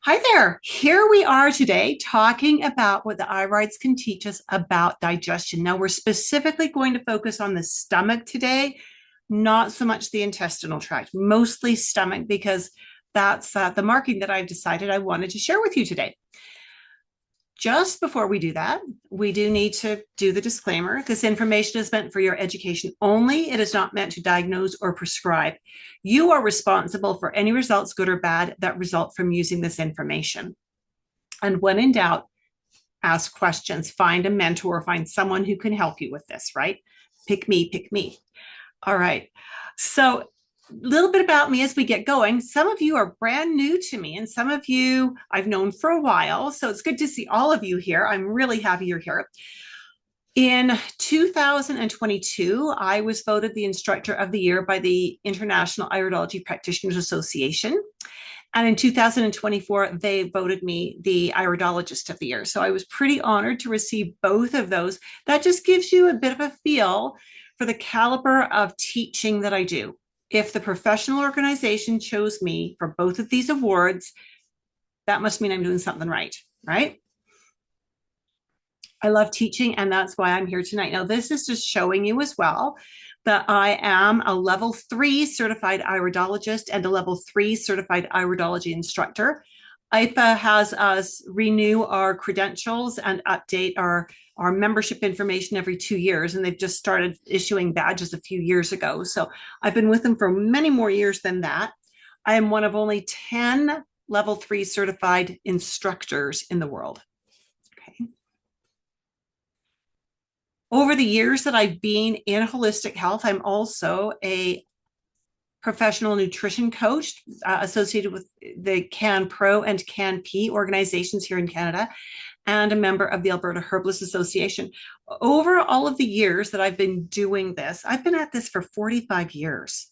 Hi there. Here we are today talking about what the irides can teach us about digestion. Now, we're specifically going to focus on the stomach today, not so much the intestinal tract, mostly stomach, because that's the marking that I've decided I wanted to share with you today. Just before we do that, we do need to do the disclaimer. This information is meant for your education only. It is not meant to diagnose or prescribe. You are responsible for any results, good or bad, that result from using this information. And when in doubt, ask questions, find a mentor, find someone who can help you with this, right? Pick me, pick me. All right. So a little bit about me as we get going. Some of you are brand new to me, and some of you I've known for a while. So it's good to see all of you here. I'm really happy you're here. In 2022, I was voted the Instructor of the Year by the International Iridology Practitioners Association. And in 2024, they voted me the Iridologist of the Year. So I was pretty honored to receive both of those. That just gives you a bit of a feel for the caliber of teaching that I do. If the professional organization chose me for both of these awards, that must mean I'm doing something right, right? I love teaching, and that's why I'm here tonight. Now, this is just showing you as well that I am a level 3 certified iridologist and a level 3 certified iridology instructor. IPA has us renew our credentials and update our membership information every 2 years, and they've just started issuing badges a few years ago. So I've been with them for many more years than that. I am one of only 10 level 3 certified instructors in the world. Okay. Over the years that I've been in holistic health, I'm also a professional nutrition coach associated with the CAN Pro and CAN P organizations here in Canada, and a member of the Alberta Herbalist Association. Over all of the years that I've been doing this, I've been at this for 45 years.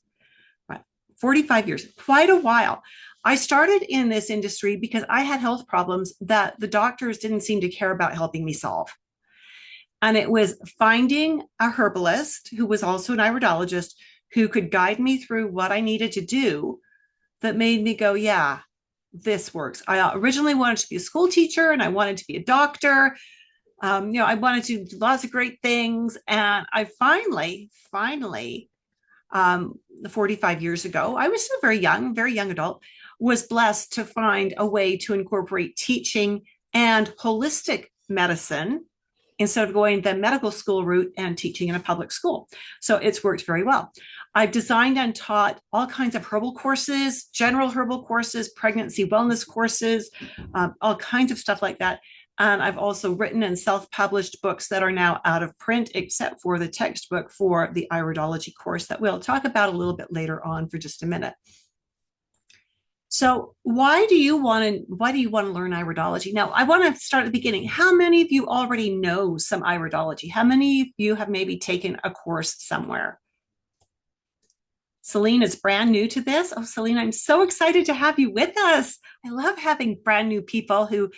Right? 45 years, quite a while. I started in this industry because I had health problems that the doctors didn't seem to care about helping me solve. And it was finding a herbalist who was also an iridologist who could guide me through what I needed to do that made me go, yeah, this works. I originally wanted to be a school teacher and I wanted to be a doctor. I wanted to do lots of great things. And I finally, 45 years ago, I was still very young adult, was blessed to find a way to incorporate teaching and holistic medicine instead of going the medical school route and teaching in a public school. So it's worked very well. I've designed and taught all kinds of herbal courses, general herbal courses, pregnancy wellness courses, all kinds of stuff like that. And I've also written and self-published books that are now out of print, except for the textbook for the iridology course that we'll talk about a little bit later on for just a minute. So why do you want to learn iridology? Now, I want to start at the beginning. How many of you already know some iridology? How many of you have maybe taken a course somewhere? Celine is brand new to this. Oh, Celine, I'm so excited to have you with us. I love having brand new people who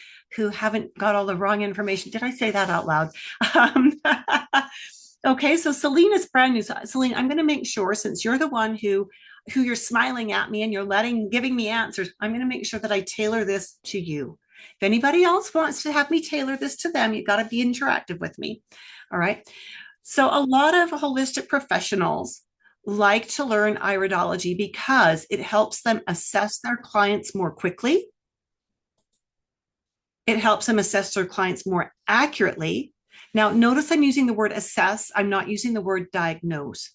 haven't got all the wrong information. Did I say that out loud? Okay, so Celine is brand new. So, Celine, I'm going to make sure, since you're the one who you're smiling at me and you're giving me answers, I'm going to make sure that I tailor this to you. If anybody else wants to have me tailor this to them, you've got to be interactive with me. All right. So a lot of holistic professionals like to learn iridology because it helps them assess their clients more quickly. It helps them assess their clients more accurately. Now, notice I'm using the word assess. I'm not using the word diagnose,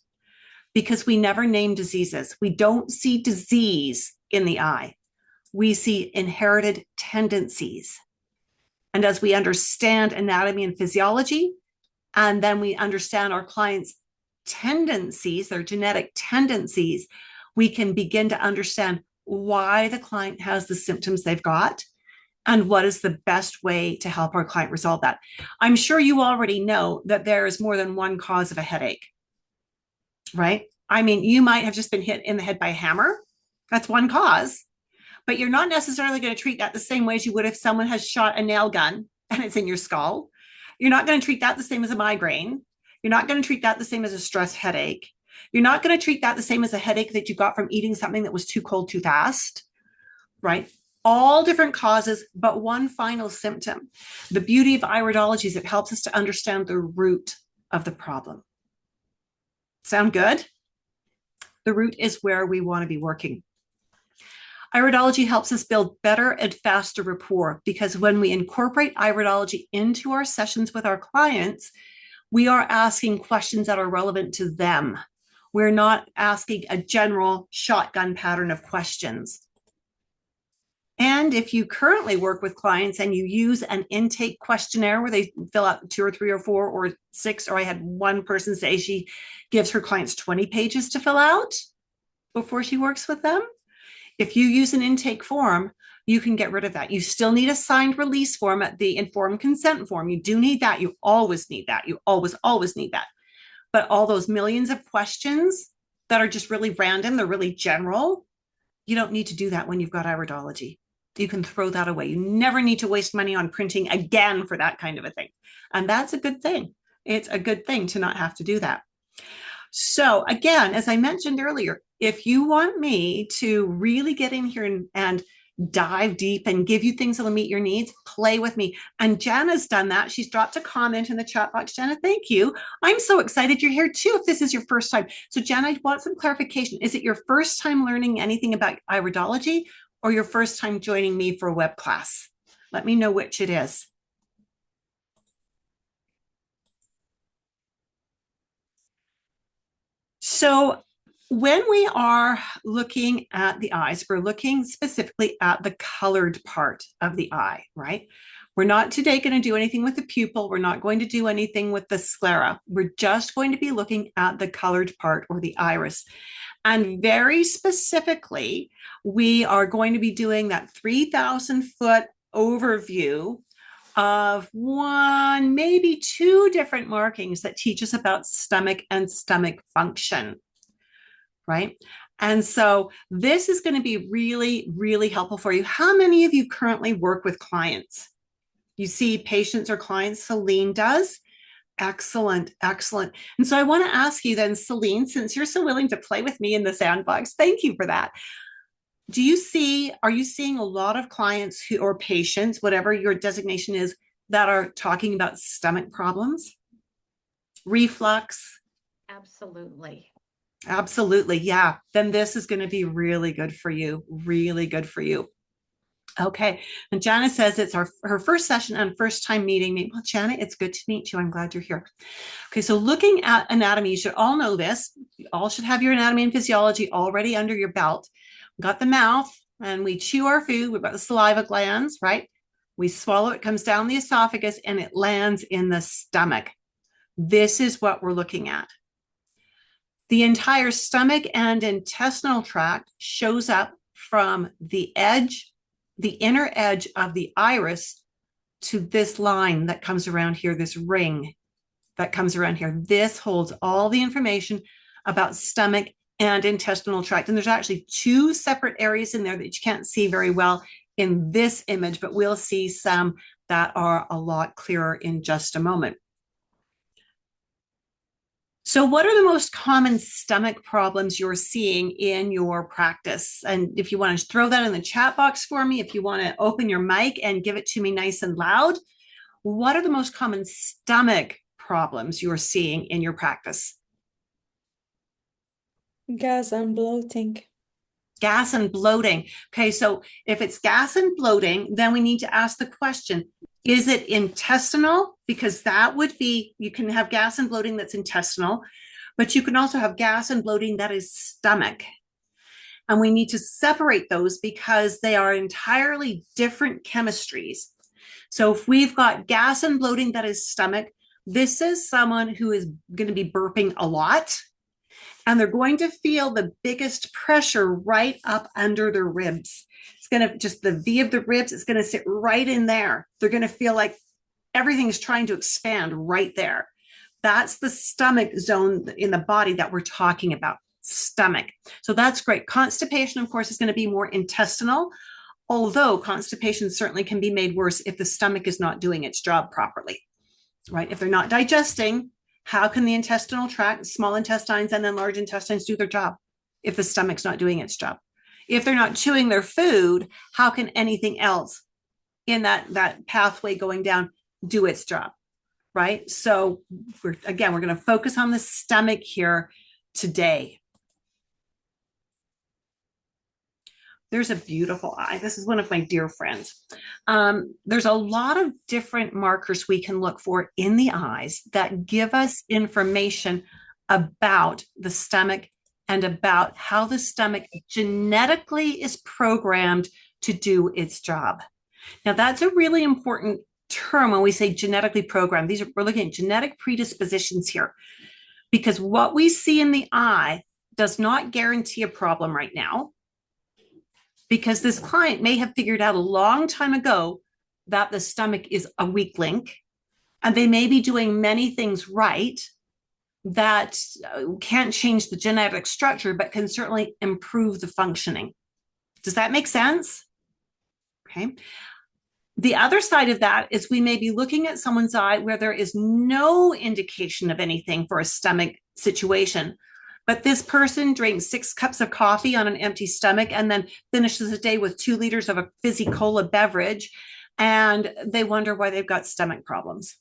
because we never name diseases. We don't see disease in the eye. We see inherited tendencies. And as we understand anatomy and physiology, and then we understand our clients' tendencies, their genetic tendencies, we can begin to understand why the client has the symptoms they've got and what is the best way to help our client resolve that. I'm sure you already know that there is more than one cause of a headache. Right? I mean, you might have just been hit in the head by a hammer. That's one cause, but you're not necessarily going to treat that the same way as you would if someone has shot a nail gun and it's in your skull. You're not going to treat that the same as a migraine. You're not going to treat that the same as a stress headache. You're not going to treat that the same as a headache that you got from eating something that was too cold too fast, right? all different causes, but one final symptom. The beauty of iridology is it helps us to understand the root of the problem. Sound good? The root is where we want to be working. Iridology helps us build better and faster rapport because when we incorporate iridology into our sessions with our clients, we are asking questions that are relevant to them. We're not asking a general shotgun pattern of questions. And if you currently work with clients and you use an intake questionnaire where they fill out 2 or 3 or 4 or 6, or I had one person say she gives her clients 20 pages to fill out before she works with them. If you use an intake form, you can get rid of that. You still need a signed release form at the informed consent form. You do need that. You always need that. You always need that. But all those millions of questions that are just really random, they're really general, you don't need to do that when you've got iridology. You can throw that away. You never need to waste money on printing again for that kind of a thing. And that's a good thing. It's a good thing to not have to do that. So again, as I mentioned earlier, if you want me to really get in here and dive deep and give you things that'll meet your needs, play with me. And Jana's done that. She's dropped a comment in the chat box. Jana, thank you. I'm so excited you're here too if this is your first time. So Jana, I want some clarification. Is it your first time learning anything about iridology or your first time joining me for a web class? Let me know which it is. So when we are looking at the eyes, we're looking specifically at the colored part of the eye, right? We're not today going to do anything with the pupil. We're not going to do anything with the sclera. We're just going to be looking at the colored part or the iris. And very specifically, we are going to be doing that 3,000-foot overview of one, maybe 2 different markings that teach us about stomach and stomach function, right? And so this is going to be really, really helpful for you. How many of you currently work with clients? You see patients or clients? Celine does. Excellent, excellent. And so I want to ask you then, Celine, since you're so willing to play with me in the sandbox, thank you for that. Are you seeing a lot of clients who, or patients, whatever your designation is, that are talking about stomach problems? Reflux? Absolutely. Absolutely. Yeah. Then this is going to be really good for you. Really good for you. Okay. And Jana says it's her first session and first time meeting me. Well, Jana, it's good to meet you. I'm glad you're here. Okay. So looking at anatomy, you should all know this. You all should have your anatomy and physiology already under your belt. We've got the mouth and we chew our food. We've got the saliva glands, right? We swallow, it comes down the esophagus and it lands in the stomach. This is what we're looking at. The entire stomach and intestinal tract shows up from the edge, the inner edge of the iris to this line that comes around here, this ring that comes around here. This holds all the information about stomach and intestinal tract. And there's actually 2 separate areas in there that you can't see very well in this image, but we'll see some that are a lot clearer in just a moment. So what are the most common stomach problems you're seeing in your practice? And if you want to throw that in the chat box for me, if you want to open your mic and give it to me nice and loud, what are the most common stomach problems you're seeing in your practice? Gas and bloating. Gas and bloating. Okay, so if it's gas and bloating, then we need to ask the question, is it intestinal? Because that would be, you can have gas and bloating that's intestinal, but you can also have gas and bloating that is stomach. And we need to separate those because they are entirely different chemistries. So if we've got gas and bloating that is stomach, this is someone who is going to be burping a lot. And they're going to feel the biggest pressure right up under their ribs. It's going to just the V of the ribs, it's going to sit right in there. They're going to feel like everything's trying to expand right there. That's the stomach zone in the body that we're talking about, stomach. So that's great. Constipation, of course, is going to be more intestinal, although constipation certainly can be made worse if the stomach is not doing its job properly, right? If they're not digesting, how can the intestinal tract, small intestines, and then large intestines do their job if the stomach's not doing its job? If they're not chewing their food, how can anything else in that pathway going down do its job, right? So we're going to focus on the stomach here today. There's a beautiful eye. This is one of my dear friends. There's a lot of different markers we can look for in the eyes that give us information about the stomach and about how the stomach genetically is programmed to do its job. Now, that's a really important term when we say genetically programmed. We're looking at genetic predispositions here, because what we see in the eye does not guarantee a problem right now, because this client may have figured out a long time ago that the stomach is a weak link, and they may be doing many things right that can't change the genetic structure, but can certainly improve the functioning. Does that make sense? Okay. The other side of that is we may be looking at someone's eye where there is no indication of anything for a stomach situation, but this person drinks 6 cups of coffee on an empty stomach and then finishes the day with 2 liters of a fizzy cola beverage, and they wonder why they've got stomach problems,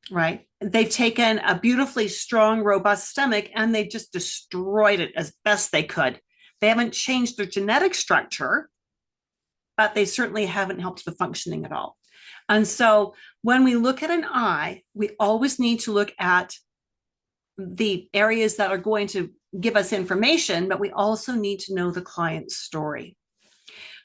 right? They've taken a beautifully strong, robust stomach and they've just destroyed it as best they could. They haven't changed their genetic structure, but they certainly haven't helped the functioning at all. And so when we look at an eye, we always need to look at the areas that are going to give us information, but we also need to know the client's story.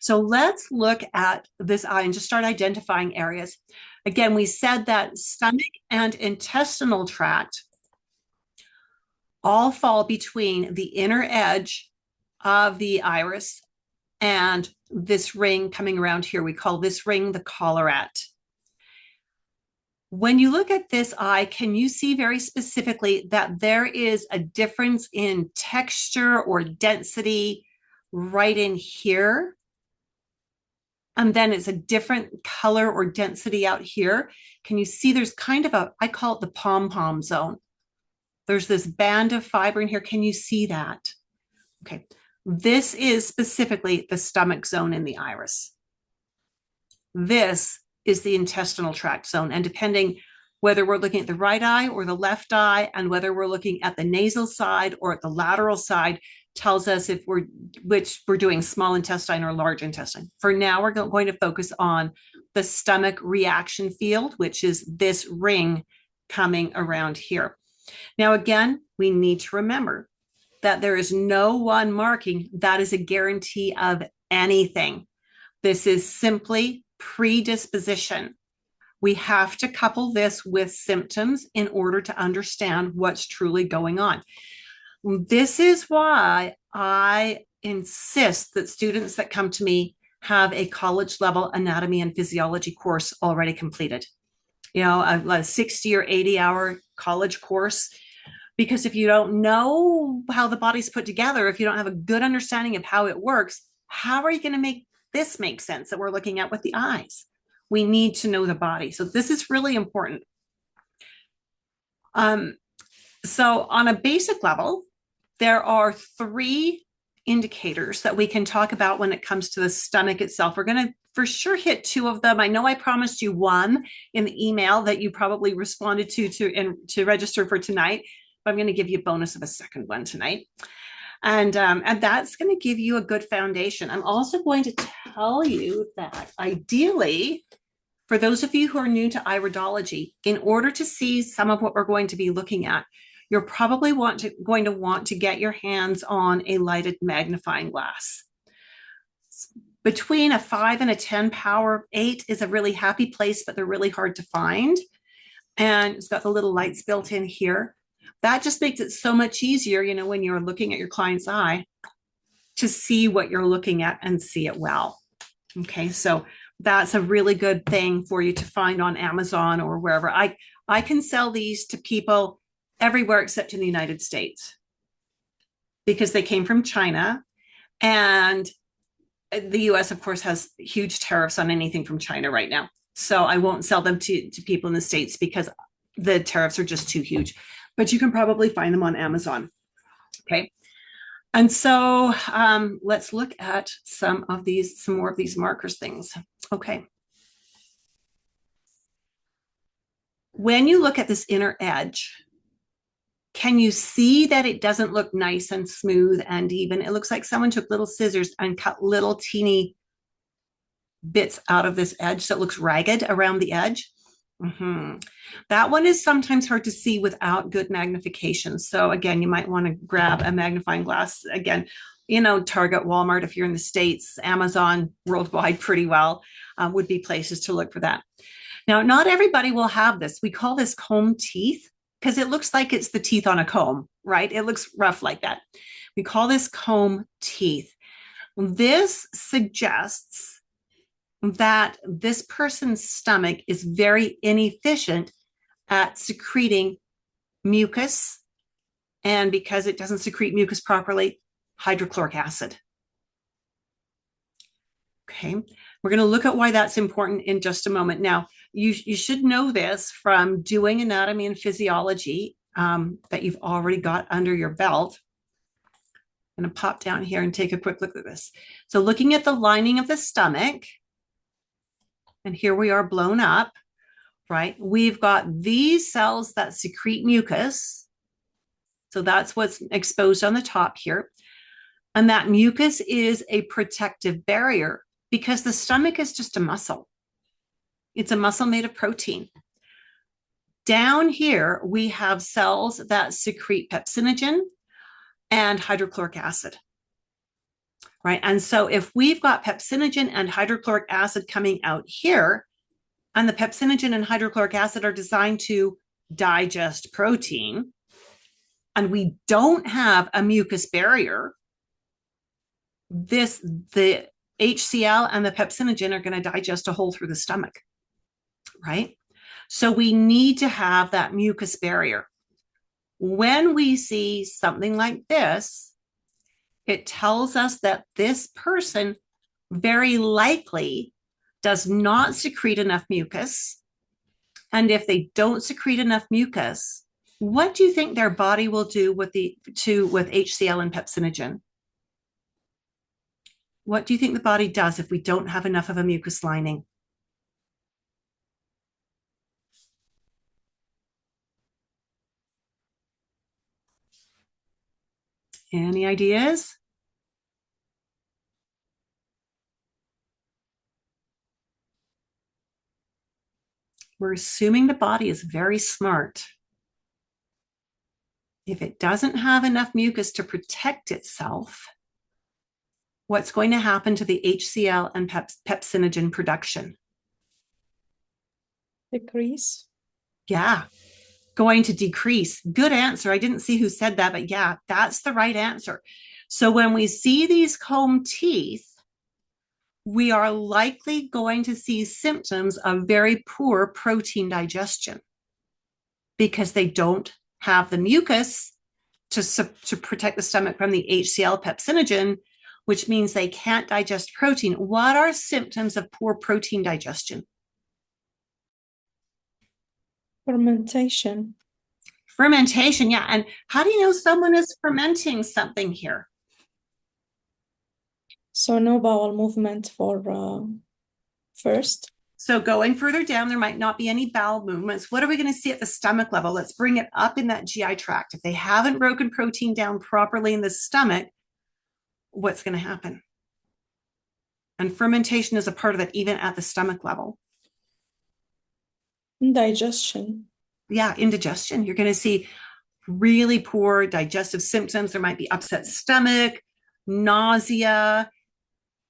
So let's look at this eye and just start identifying areas. Again, we said that stomach and intestinal tract all fall between the inner edge of the iris and this ring coming around here. We call this ring the collarette. When you look at this eye, can you see very specifically that there is a difference in texture or density right in here? And then it's a different color or density out here. Can you see there's kind of I call it the pom-pom zone. There's this band of fiber in here. Can you see that? Okay. This is specifically the stomach zone in the iris. This is the intestinal tract zone. And depending whether we're looking at the right eye or the left eye, and whether we're looking at the nasal side or at the lateral side, tells us if we're doing small intestine or large intestine. For now, we're going to focus on the stomach reaction field, which is this ring coming around here. Now, again, we need to remember that there is no one marking that is a guarantee of anything. This is simply predisposition. We have to couple this with symptoms in order to understand what's truly going on. This is why I insist that students that come to me have a college level anatomy and physiology course already completed. You know, a 60 or 80 hour college course. Because if you don't know how the body's put together, if you don't have a good understanding of how it works, how are you going to make this make sense that we're looking at with the eyes? We need to know the body. So this is really important. So on a basic level, there are 3 indicators that we can talk about when it comes to the stomach itself. We're going to for sure hit 2 of them. I know I promised you one in the email that you probably responded to register for tonight, but I'm going to give you a bonus of a second one tonight. And that's going to give you a good foundation. I'm also going to tell you that ideally, for those of you who are new to iridology, in order to see some of what we're going to be looking at, you're probably going to want to get your hands on a lighted magnifying glass. Between a 5 and a 10 power, 8 is a really happy place, but they're really hard to find. And it's got the little lights built in here. That just makes it so much easier, you know, when you're looking at your client's eye, to see what you're looking at and see it well. Okay, so that's a really good thing for you to find on Amazon or wherever. I can sell these to people everywhere except in the United States because they came from China, and the US, of course, has huge tariffs on anything from China right now. So I won't sell them to people in the States because the tariffs are just too huge. But you can probably find them on Amazon. Okay. And so let's look at some more of these markers things. Okay. When you look at this inner edge, can you see that it doesn't look nice and smooth and even? It looks like someone took little scissors and cut little teeny bits out of this edge, so it looks ragged around the edge. That one is sometimes hard to see without good magnification. So again, you might want to grab a magnifying glass. Again, Target, Walmart, if you're in the States, Amazon, worldwide pretty well, would be places to look for that. Now, not everybody will have this. We call this comb teeth because it looks like it's the teeth on a comb, right? It looks rough like that. We call this comb teeth. This suggests that this person's stomach is very inefficient at secreting mucus. And because it doesn't secrete mucus properly, hydrochloric acid. Okay, we're going to look at why that's important in just a moment. Now, you should know this from doing anatomy and physiology that you've already got under your belt. I'm going to pop down here and take a quick look at this. So looking at the lining of the stomach, and here we are blown up, right? We've got these cells that secrete mucus. So that's what's exposed on the top here. And that mucus is a protective barrier because the stomach is just a muscle. It's a muscle made of protein. Down here, we have cells that secrete pepsinogen and hydrochloric acid, right? And so if we've got pepsinogen and hydrochloric acid coming out here, and the pepsinogen and hydrochloric acid are designed to digest protein, and we don't have a mucus barrier, the HCl and the pepsinogen are going to digest a hole through the stomach, right? So we need to have that mucus barrier. When we see something like this, it tells us that this person very likely does not secrete enough mucus. And if they don't secrete enough mucus, what do you think their body will do with HCl and pepsinogen? What do you think the body does if we don't have enough of a mucus lining? Any ideas? We're assuming the body is very smart. If it doesn't have enough mucus to protect itself, what's going to happen to the HCl and pepsinogen production? Decrease. Yeah, going to decrease. Good answer. I didn't see who said that, but yeah, that's the right answer. So when we see these comb teeth, we are likely going to see symptoms of very poor protein digestion because they don't have the mucus to protect the stomach from the HCl pepsinogen, which means they can't digest protein. What are symptoms of poor protein digestion? Fermentation. Fermentation, yeah. And how do you know someone is fermenting something here? So no bowel movement for first. So going further down, there might not be any bowel movements. What are we going to see at the stomach level? Let's bring it up in that GI tract. If they haven't broken protein down properly in the stomach, what's going to happen? And fermentation is a part of it, even at the stomach level. Indigestion. Yeah, indigestion. You're going to see really poor digestive symptoms. There might be upset stomach, nausea,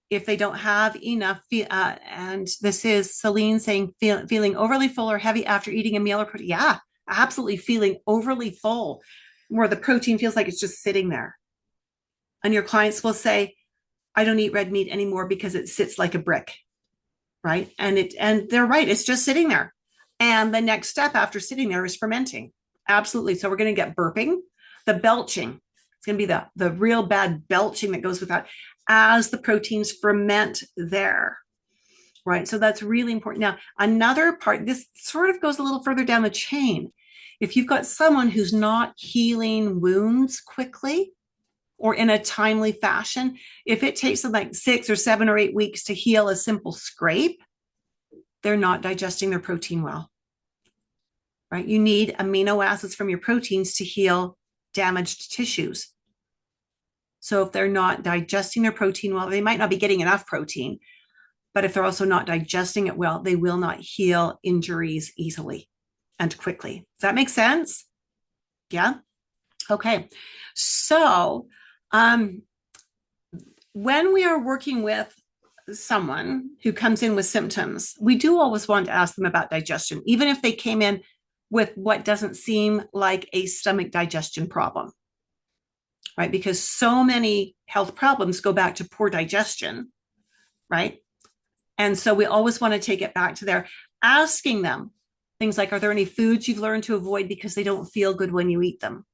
if they don't have enough. And this is Celine saying feeling overly full or heavy after eating a meal or protein. Yeah, absolutely feeling overly full, where the protein feels like it's just sitting there. And your clients will say, I don't eat red meat anymore because it sits like a brick, right? And they're right, it's just sitting there. And the next step after sitting there is fermenting. Absolutely. So we're going to get burping, the belching. It's going to be the real bad belching that goes with that as the proteins ferment there, right? So that's really important. Now, another part, this sort of goes a little further down the chain. If you've got someone who's not healing wounds quickly, or in a timely fashion, if it takes them like 6 or 7 or 8 weeks to heal a simple scrape, they're not digesting their protein well, right? You need amino acids from your proteins to heal damaged tissues. So if they're not digesting their protein well, they might not be getting enough protein, but if they're also not digesting it well, they will not heal injuries easily and quickly. Does that make sense? Yeah. Okay. So, when we are working with someone who comes in with symptoms, we do always want to ask them about digestion, even if they came in with what doesn't seem like a stomach digestion problem, right? Because so many health problems go back to poor digestion, right? And so we always want to take it back to there, asking them things like, are there any foods you've learned to avoid because they don't feel good when you eat them?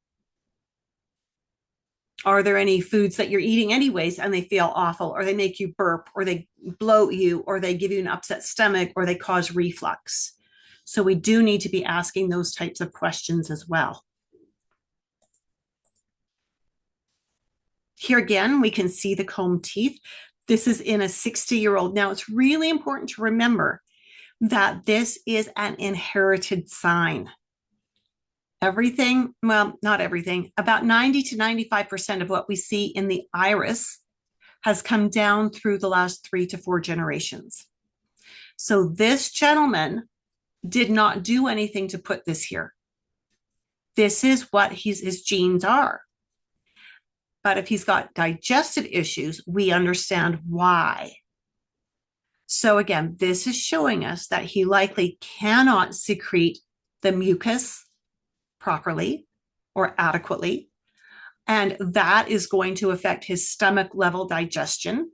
Are there any foods that you're eating anyways and they feel awful, or they make you burp, or they bloat you, or they give you an upset stomach, or they cause reflux? So we do need to be asking those types of questions as well. Here again, we can see the comb teeth. This is in a 60-year-old. Now, it's really important to remember that this is an inherited sign. Everything, well, not everything, about 90 to 95% of what we see in the iris has come down through the last 3 to 4 generations. So this gentleman did not do anything to put this here. This is what his genes are. But if he's got digestive issues, we understand why. So again, this is showing us that he likely cannot secrete the mucus properly or adequately. And that is going to affect his stomach level digestion.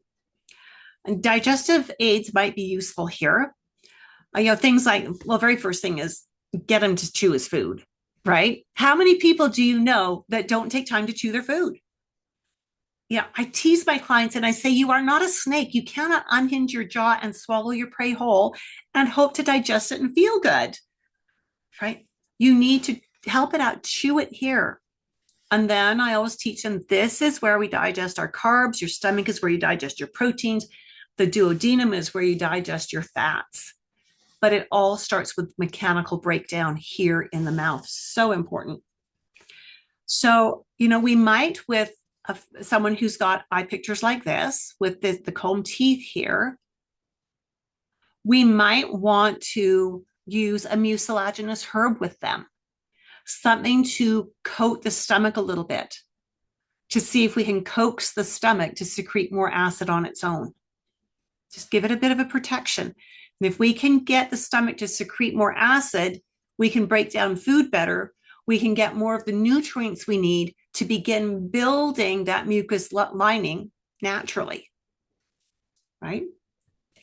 And digestive aids might be useful here. Things like, well, very first thing is get him to chew his food, right? How many people do you know that don't take time to chew their food? Yeah, I tease my clients and I say, you are not a snake. You cannot unhinge your jaw and swallow your prey whole and hope to digest it and feel good, right? You need to help it out, chew it here. And then I always teach them, this is where we digest our carbs. Your stomach is where you digest your proteins. The duodenum is where you digest your fats. But it all starts with mechanical breakdown here in the mouth. So important. So, we might, with someone who's got eye pictures like this, with the comb teeth here, we might want to use a mucilaginous herb with them, something to coat the stomach a little bit, to see if we can coax the stomach to secrete more acid on its own. Just give it a bit of a protection. And if we can get the stomach to secrete more acid, we can break down food better. We can get more of the nutrients we need to begin building that mucus lining naturally, right?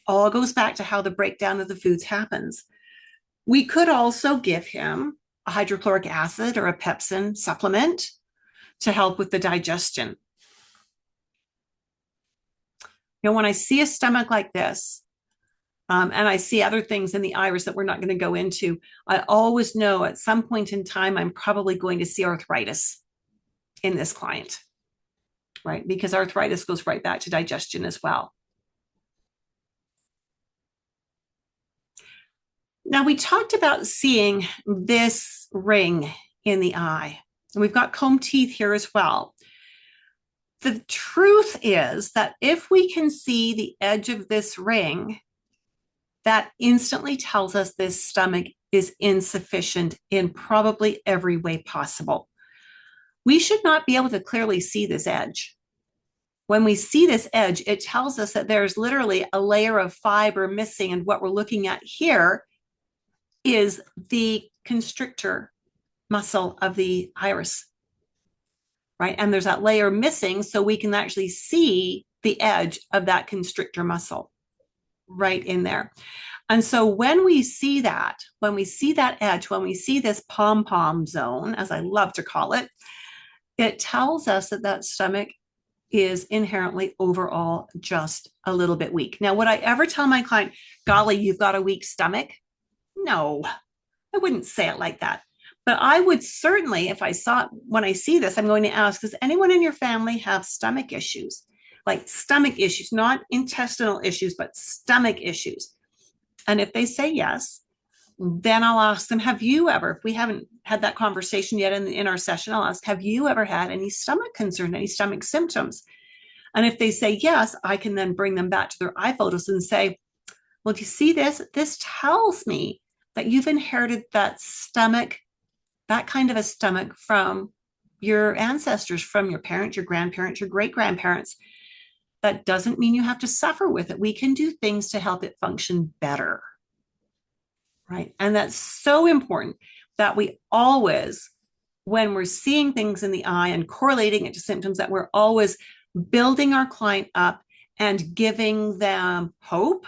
All goes back to how the breakdown of the foods happens. We could also give him a hydrochloric acid or a pepsin supplement to help with the digestion. When I see a stomach like this, and I see other things in the iris that we're not going to go into, I always know at some point in time, I'm probably going to see arthritis in this client, right? Because arthritis goes right back to digestion as well. Now, we talked about seeing this ring in the eye, and we've got comb teeth here as well. The truth is that if we can see the edge of this ring, that instantly tells us this stomach is insufficient in probably every way possible. We should not be able to clearly see this edge. When we see this edge, it tells us that there's literally a layer of fiber missing, and what we're looking at here is the constrictor muscle of the iris, right? And there's that layer missing, so we can actually see the edge of that constrictor muscle right in there. And so when we see that edge, when we see this pom-pom zone, as I love to call it, it tells us that that stomach is inherently overall just a little bit weak. Now, would I ever tell my client, golly, you've got a weak stomach? No, I wouldn't say it like that. But I would certainly, if I saw, when I see this, I'm going to ask, does anyone in your family have stomach issues? Like stomach issues, not intestinal issues, but stomach issues. And if they say yes, then I'll ask them, have you ever, if we haven't had that conversation yet in our session, I'll ask, have you ever had any stomach concern, any stomach symptoms? And if they say yes, I can then bring them back to their eye photos and say, well, do you see this? This tells me that you've inherited that stomach, that kind of a stomach from your ancestors, from your parents, your grandparents, your great grandparents. That doesn't mean you have to suffer with it. We can do things to help it function better. Right. And that's so important that we always, when we're seeing things in the eye and correlating it to symptoms, that we're always building our client up and giving them hope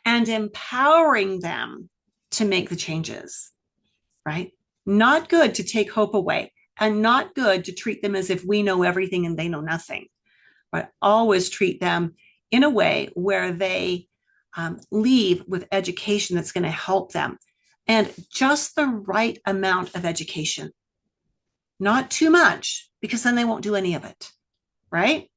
and empowering them to make the changes. Right. Not good to take hope away, and not good to treat them as if we know everything and they know nothing. But always treat them in a way where they leave with education that's going to help them, and just the right amount of education, not too much, because then they won't do any of it, right?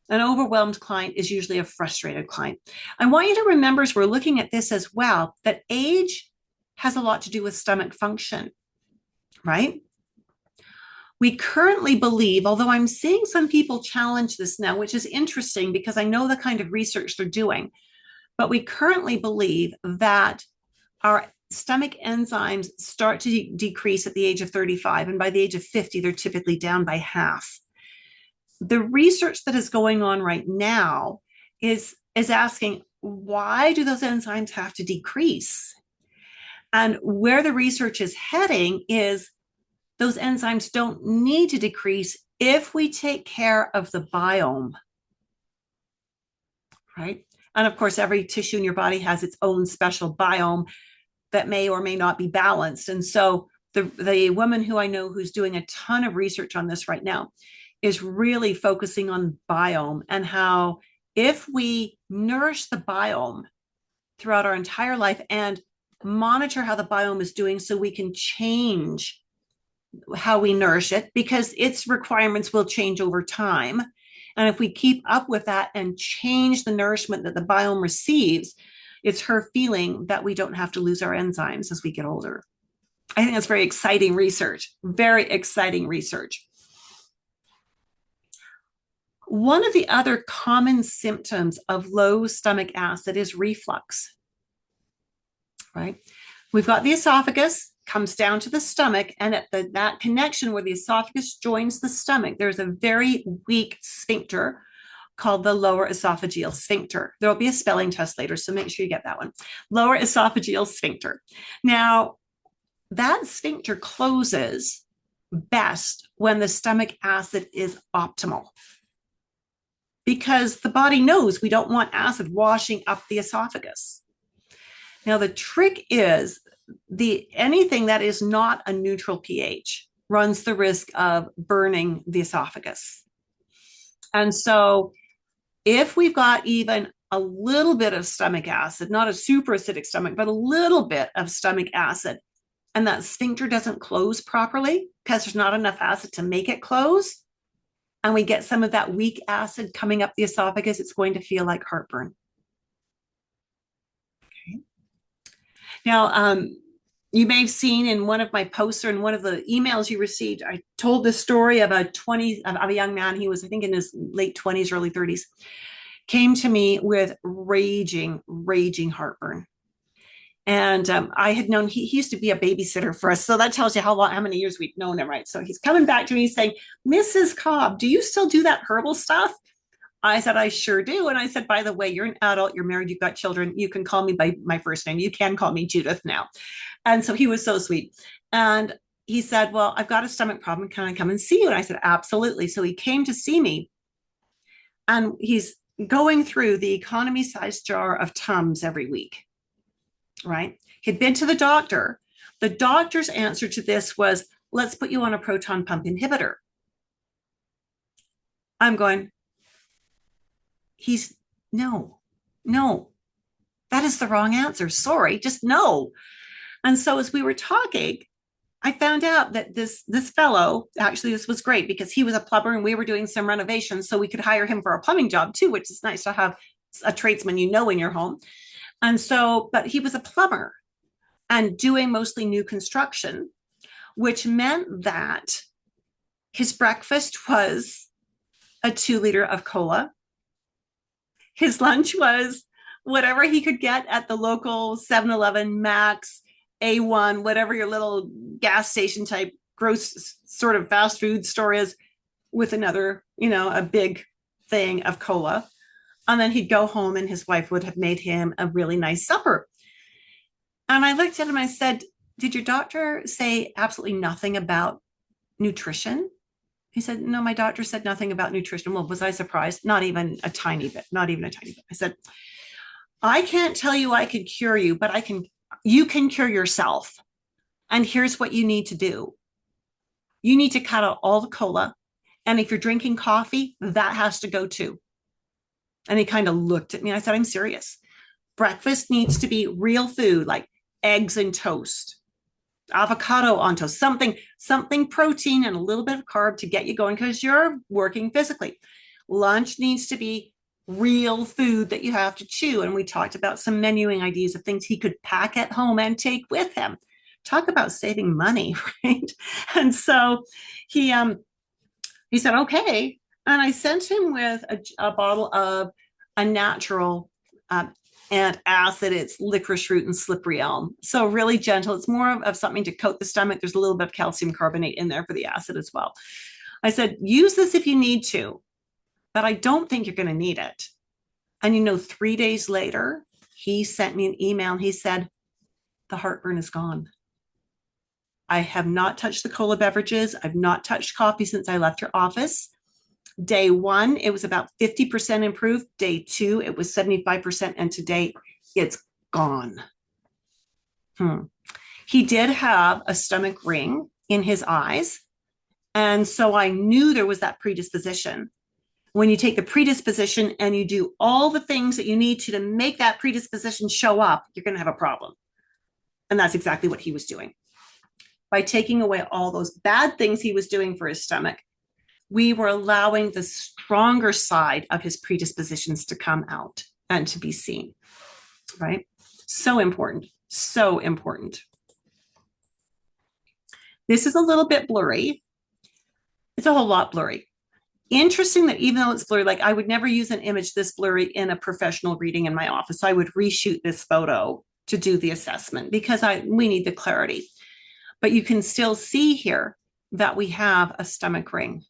An overwhelmed client is usually a frustrated client. I want you to remember, as we're looking at this as well, that age has a lot to do with stomach function, right? We currently believe, although I'm seeing some people challenge this now, which is interesting because I know the kind of research they're doing, but we currently believe that our stomach enzymes start to decrease at the age of 35, and by the age of 50, they're typically down by half. The research that is going on right now is asking, why do those enzymes have to decrease? And where the research is heading is those enzymes don't need to decrease if we take care of the biome, right? And of course, every tissue in your body has its own special biome that may or may not be balanced. And so the woman who I know who's doing a ton of research on this right now is really focusing on biome, and how if we nourish the biome throughout our entire life and monitor how the biome is doing, so we can change how we nourish it, because its requirements will change over time. And if we keep up with that and change the nourishment that the biome receives, it's her feeling that we don't have to lose our enzymes as we get older. I think that's very exciting research, very exciting research. One of the other common symptoms of low stomach acid is reflux, right? We've got the esophagus, comes down to the stomach, and at that connection where the esophagus joins the stomach, there's a very weak sphincter called the lower esophageal sphincter. There will be a spelling test later, so make sure you get that one. Lower esophageal sphincter. Now, that sphincter closes best when the stomach acid is optimal, because the body knows we don't want acid washing up the esophagus. Now, the trick is anything that is not a neutral pH runs the risk of burning the esophagus. And so if we've got even a little bit of stomach acid, not a super acidic stomach, but a little bit of stomach acid, and that sphincter doesn't close properly because there's not enough acid to make it close, and we get some of that weak acid coming up the esophagus, it's going to feel like heartburn. Okay. Now, you may have seen in one of my posts or in one of the emails you received, I told the story of a young man. He was, I think, in his late 20s, early 30s, came to me with raging heartburn. And I had known, he used to be a babysitter for us. So that tells you how many years we've known him, right? So he's coming back to me saying, Mrs. Cobb, do you still do that herbal stuff? I said, I sure do. And I said, by the way, you're an adult, you're married, you've got children. You can call me by my first name. You can call me Judith now. And so he was so sweet. And he said, well, I've got a stomach problem. Can I come and see you? And I said, absolutely. So he came to see me, and he's going through the economy sized jar of Tums every week, right? He'd been to the doctor. The doctor's answer to this was, let's put you on a proton pump inhibitor. I'm going, no, that is the wrong answer. Sorry, just no. And so as we were talking, I found out that this fellow, actually, this was great because he was a plumber and we were doing some renovations, so we could hire him for a plumbing job too, which is nice to have a tradesman in your home. And so, but he was a plumber and doing mostly new construction, which meant that his breakfast was a 2 liter of cola. His lunch was whatever he could get at the local 7-Eleven, Max, A1, whatever your little gas station type gross sort of fast food store is, with another, a big thing of cola. And then he'd go home and his wife would have made him a really nice supper. And I looked at him, I said, "Did your doctor say absolutely nothing about nutrition?" He said, "No, my doctor said nothing about nutrition." Well, was I surprised? Not even a tiny bit, not even a tiny bit. I said, "I can't tell you I can cure you, but you can cure yourself. And here's what you need to do. You need to cut out all the cola. And if you're drinking coffee, that has to go too." And he kind of looked at me. I said, "I'm serious. Breakfast needs to be real food, like eggs and toast, avocado on toast, something protein and a little bit of carb to get you going because you're working physically. Lunch needs to be real food that you have to chew." And we talked about some menuing ideas of things he could pack at home and take with him. Talk about saving money, right? And so he said, "Okay." And I sent him with a bottle of a natural antacid. It's licorice root and slippery elm. So really gentle. It's more of something to coat the stomach. There's a little bit of calcium carbonate in there for the acid as well. I said, "Use this if you need to, but I don't think you're going to need it." And 3 days later, he sent me an email and he said, "The heartburn is gone. I have not touched the cola beverages. I've not touched coffee since I left your office. Day 1, it was about 50% improved. Day 2, it was 75%. And today it's gone." He did have a stomach ring in his eyes. And so I knew there was that predisposition. When you take the predisposition and you do all the things that you need to make that predisposition show up, you're going to have a problem. And that's exactly what he was doing. By taking away all those bad things he was doing for his stomach, we were allowing the stronger side of his predispositions to come out and to be seen, right? So important, so important. This is a little bit blurry. It's a whole lot blurry. Interesting that even though it's blurry, like I would never use an image this blurry in a professional reading in my office. I would reshoot this photo to do the assessment because we need the clarity. But you can still see here that we have a stomach ring.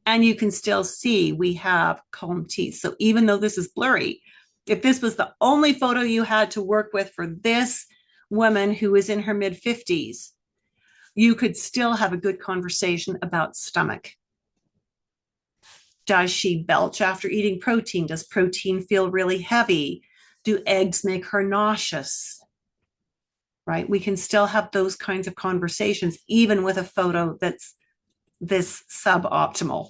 And you can still see we have comb teeth. So even though this is blurry, if this was the only photo you had to work with for this woman who is in her mid-50s, you could still have a good conversation about stomach. Does she belch after eating protein? Does protein feel really heavy? Do eggs make her nauseous? Right? We can still have those kinds of conversations, even with a photo that's this suboptimal.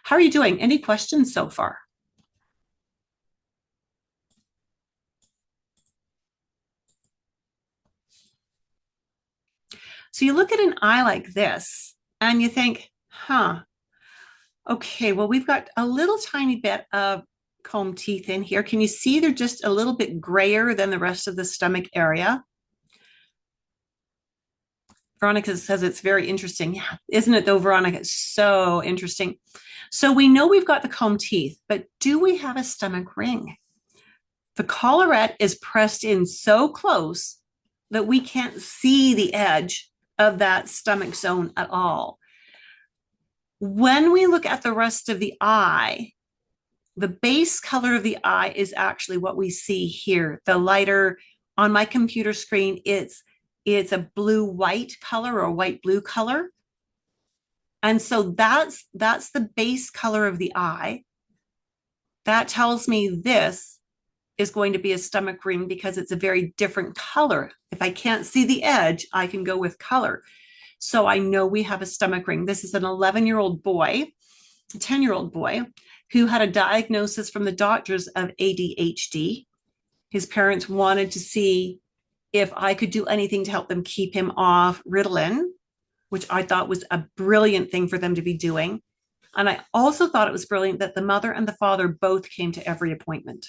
How are you doing? Any questions so far? So you look at an eye like this and you think, okay, well, we've got a little tiny bit of comb teeth in here. Can you see they're just a little bit grayer than the rest of the stomach area? Veronica says it's very interesting. Yeah, isn't it though, Veronica? It's so interesting. So we know we've got the comb teeth, but do we have a stomach ring? The collarette is pressed in so close that we can't see the edge of that stomach zone at all. When we look at the rest of the eye, the base color of the eye is actually what we see here. The lighter on my computer screen, it's a blue-white color or white-blue color. And so that's the base color of the eye. That tells me this is going to be a stomach ring because it's a very different color. If I can't see the edge, I can go with color. So I know we have a stomach ring. This is an 11-year-old boy, a 10-year-old boy, who had a diagnosis from the doctors of ADHD. His parents wanted to see if I could do anything to help them keep him off Ritalin, which I thought was a brilliant thing for them to be doing. And I also thought it was brilliant that the mother and the father both came to every appointment.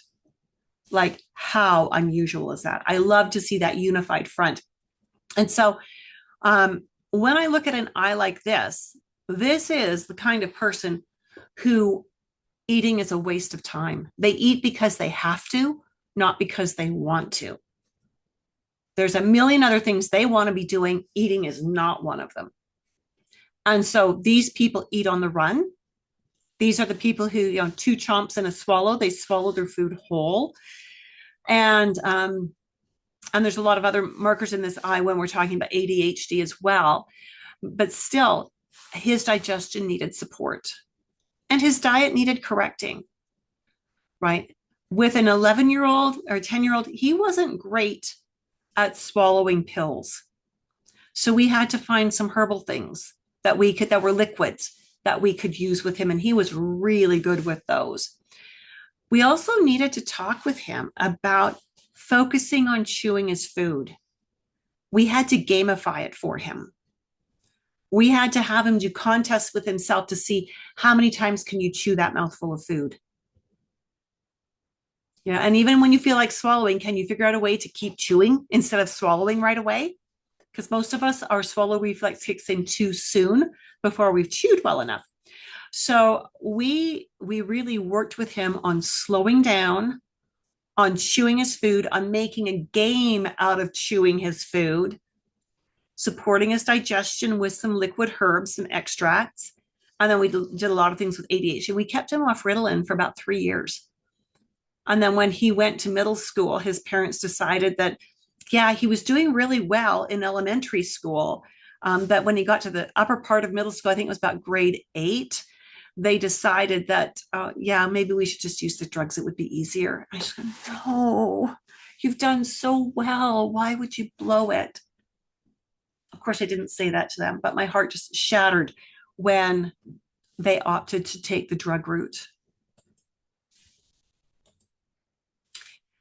Like, how unusual is that? I love to see that unified front. And so when I look at an eye like this is the kind of person who eating is a waste of time. They eat because they have to, not because they want to. There's a million other things they want to be doing. Eating is not one of them. And so these people eat on the run. These are the people who, two chomps and a swallow, they swallow their food whole. And there's a lot of other markers in this eye when we're talking about ADHD as well. But still, his digestion needed support and his diet needed correcting, right? With an 11-year-old or 10-year-old, he wasn't great at swallowing pills. So we had to find some herbal things that were liquids that we could use with him. And he was really good with those. We also needed to talk with him about focusing on chewing his food. We had to gamify it for him. We had to have him do contests with himself to see how many times can you chew that mouthful of food. Yeah, and even when you feel like swallowing, can you figure out a way to keep chewing instead of swallowing right away? Because most of us, our swallow reflex kicks in too soon before we've chewed well enough. So we really worked with him on slowing down, on chewing his food, on making a game out of chewing his food, supporting his digestion with some liquid herbs, some extracts. And then we did a lot of things with ADHD. We kept him off Ritalin for about 3 years. And then when he went to middle school, his parents decided that, yeah, he was doing really well in elementary school. That when he got to the upper part of middle school, I think it was about grade 8, they decided that, yeah, maybe we should just use the drugs. It would be easier. I just go, no, you've done so well. Why would you blow it? Of course, I didn't say that to them, but my heart just shattered when they opted to take the drug route.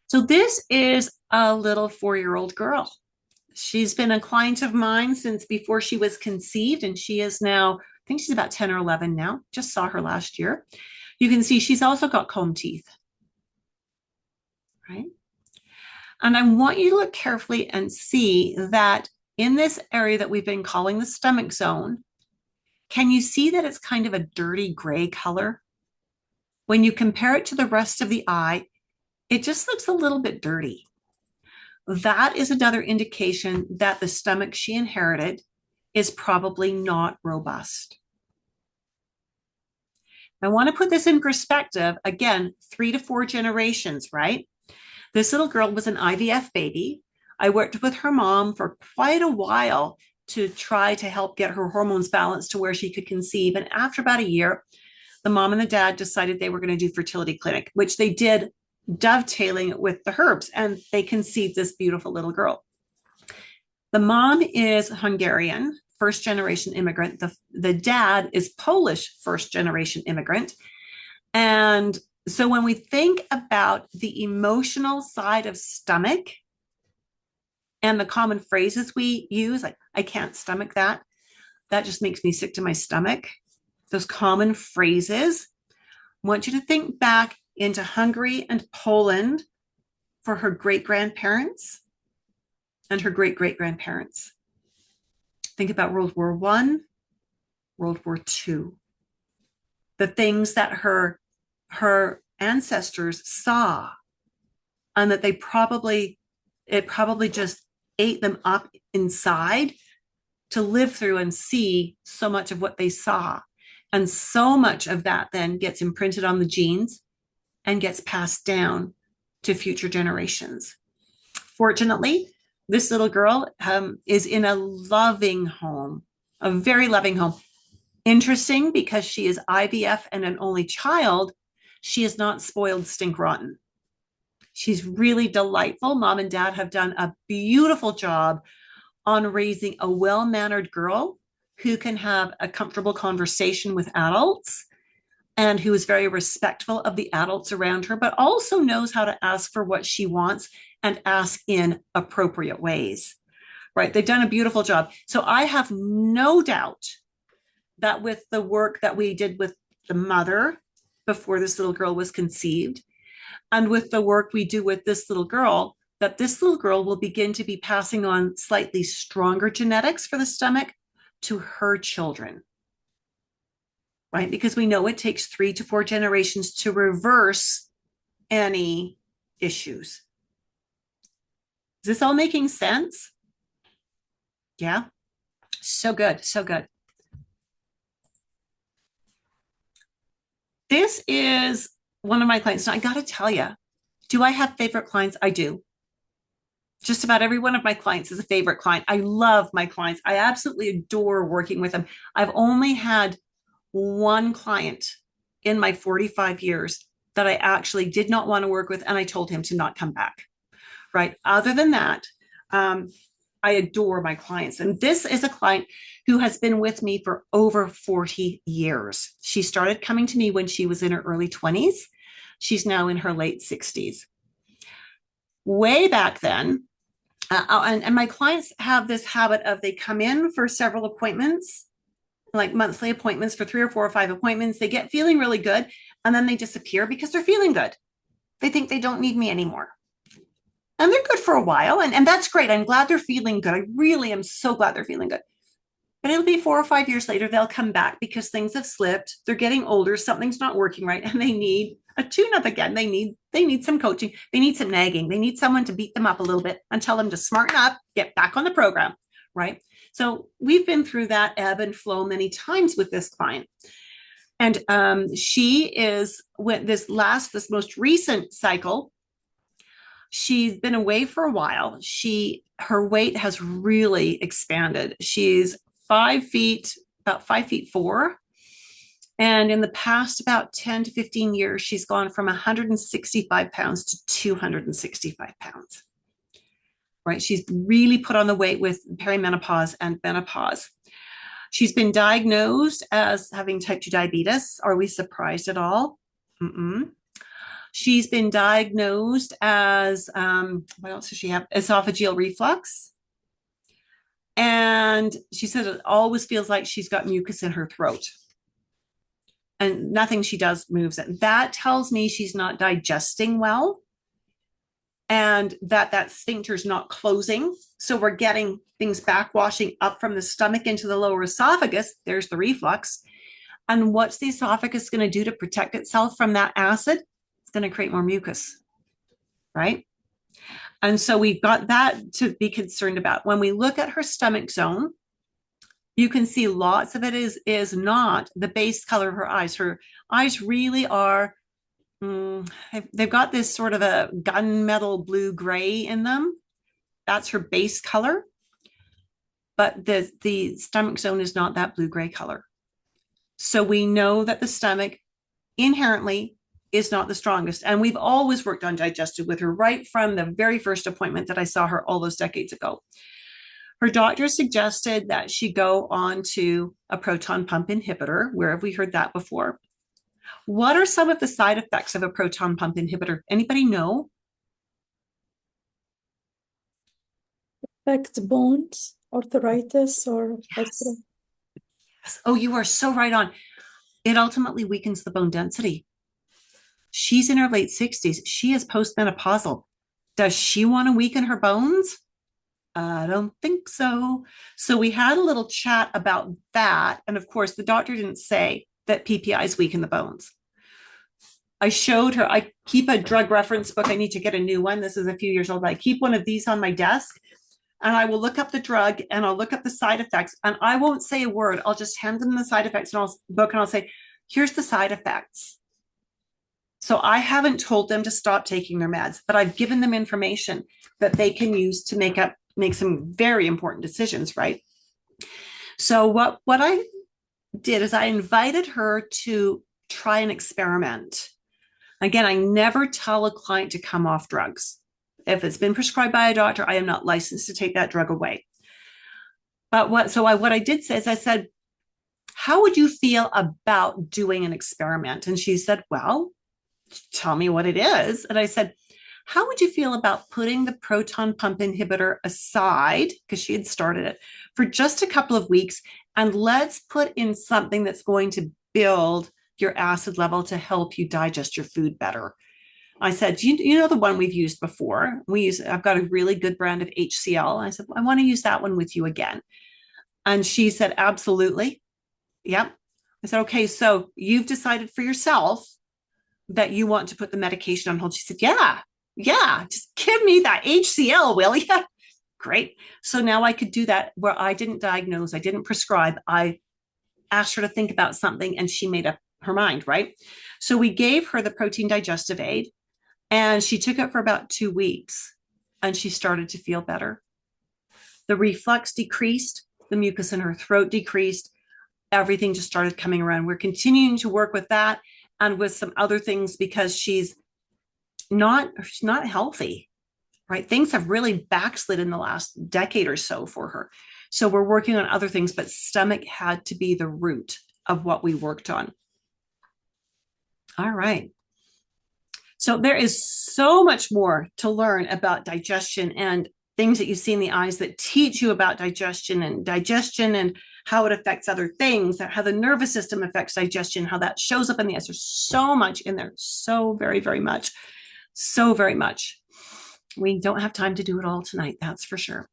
So this is a little 4-year-old girl. She's been a client of mine since before she was conceived, and she is now, I think she's about 10 or 11 now. Just saw her last year. You can see she's also got comb teeth, right? And I want you to look carefully and see that in this area that we've been calling the stomach zone, can you see that it's kind of a dirty gray color? When you compare it to the rest of the eye, it just looks a little bit dirty. That is another indication that the stomach she inherited is probably not robust. I want to put this in perspective. Again, 3 to 4 generations, right? This little girl was an IVF baby. I worked with her mom for quite a while to try to help get her hormones balanced to where she could conceive. And after about a year, the mom and the dad decided they were going to do fertility clinic, which they did, dovetailing it with the herbs, and they conceived this beautiful little girl. The mom is Hungarian, first generation immigrant. The dad is Polish, first generation immigrant. And so when we think about the emotional side of stomach and the common phrases we use, like, I can't stomach that. That just makes me sick to my stomach. Those common phrases. I want you to think back into Hungary and Poland for her great-grandparents and her great-great-grandparents. Think about World War I, World War II. The things that her ancestors saw, and that it probably just ate them up inside to live through and see so much of what they saw. And so much of that then gets imprinted on the genes and gets passed down to future generations. Fortunately, this little girl is in a loving home, a very loving home. Interesting, because she is IVF and an only child, she is not spoiled stink rotten. She's really delightful. Mom and dad have done a beautiful job on raising a well-mannered girl who can have a comfortable conversation with adults and who is very respectful of the adults around her, but also knows how to ask for what she wants and ask in appropriate ways, right? They've done a beautiful job. So I have no doubt that with the work that we did with the mother before this little girl was conceived, and with the work we do with this little girl, that this little girl will begin to be passing on slightly stronger genetics for the stomach to her children, right? Because we know it takes 3 to 4 generations to reverse any issues. Is this all making sense? Yeah. So good. So good. This is one of my clients. Now, I got to tell you, do I have favorite clients? I do. Just about every one of my clients is a favorite client. I love my clients. I absolutely adore working with them. I've only had one client in my 45 years that I actually did not want to work with, and I told him to not come back, right? Other than that, I adore my clients. And this is a client who has been with me for over 40 years. She started coming to me when she was in her early 20s. She's now in her late 60s. Way back then, and my clients have this habit of they come in for several appointments, like monthly appointments for 3 or 4 or 5 appointments. They get feeling really good, and then they disappear because they're feeling good. They think they don't need me anymore. And they're good for a while, and that's great. I'm glad they're feeling good. I really am so glad they're feeling good. But it'll be 4 or 5 years later, they'll come back because things have slipped. They're getting older, something's not working right, and they need a tune-up again. They need some coaching. They need some nagging. They need someone to beat them up a little bit and tell them to smarten up, get back on the program, right? So we've been through that ebb and flow many times with this client. And she is with this most recent cycle. She's been away for a while. Her weight has really expanded. She's 5 feet, about 5'4". And in the past about 10 to 15 years, she's gone from 165 pounds to 265 pounds, right? She's really put on the weight with perimenopause and menopause. She's been diagnosed as having type 2 diabetes. Are we surprised at all? Mm-mm. She's been diagnosed as, what else does she have? Esophageal reflux. And she said it always feels like she's got mucus in her throat. And nothing she does moves it. That tells me she's not digesting well, and that sphincter is not closing. So we're getting things backwashing up from the stomach into the lower esophagus. There's the reflux. And what's the esophagus going to do to protect itself from that acid? It's going to create more mucus, right? And so we've got that to be concerned about. When we look at her stomach zone, you can see lots of it is not the base color of her eyes. Her eyes really are, they've got this sort of a gunmetal blue gray in them. That's her base color. But the stomach zone is not that blue gray color. So we know that the stomach inherently is not the strongest. And we've always worked on digestive with her right from the very first appointment that I saw her all those decades ago. Her doctor suggested that she go on to a proton pump inhibitor. Where have we heard that before? What are some of the side effects of a proton pump inhibitor? Anybody know? Affect bones, arthritis, or Yes. Yes. Oh, you are so right on. It ultimately weakens the bone density. She's in her late 60s. She is postmenopausal. Does she want to weaken her bones? I don't think so. So we had a little chat about that. And of course, the doctor didn't say that PPIs weaken the bones. I showed her, I keep a drug reference book. I need to get a new one. This is a few years old. I keep one of these on my desk, and I will look up the drug and I'll look up the side effects, and I won't say a word. I'll just hand them the side effects and I'll say, here's the side effects. So I haven't told them to stop taking their meds, but I've given them information that they can use to make some very important decisions, right? So what I did is I invited her to try an experiment. Again, I never tell a client to come off drugs. If it's been prescribed by a doctor, I am not licensed to take that drug away. But what I did say is I said, how would you feel about doing an experiment? And she said, well, tell me what it is. And I said, how would you feel about putting the proton pump inhibitor aside, because she had started it, for just a couple of weeks, and let's put in something that's going to build your acid level to help you digest your food better. I said, you know the one we've used before. I've got a really good brand of HCl. I said, I want to use that one with you again. And she said, absolutely. Yep. I said, okay, so you've decided for yourself that you want to put the medication on hold. She said, yeah, just give me that HCl, will you? Great. So now I could do that where I didn't diagnose, I didn't prescribe. I asked her to think about something and she made up her mind, right? So we gave her the protein digestive aid and she took it for about 2 weeks and she started to feel better. The reflux decreased, the mucus in her throat decreased, everything just started coming around. We're continuing to work with that and with some other things because she's not healthy, right? Things have really backslid in the last decade or so for her. So we're working on other things, but stomach had to be the root of what we worked on. All right. So there is so much more to learn about digestion and things that you see in the eyes that teach you about digestion and how it affects other things, how the nervous system affects digestion, how that shows up in the eyes. There's so much in there, so very, very much, so very much. We don't have time to do it all tonight, that's for sure.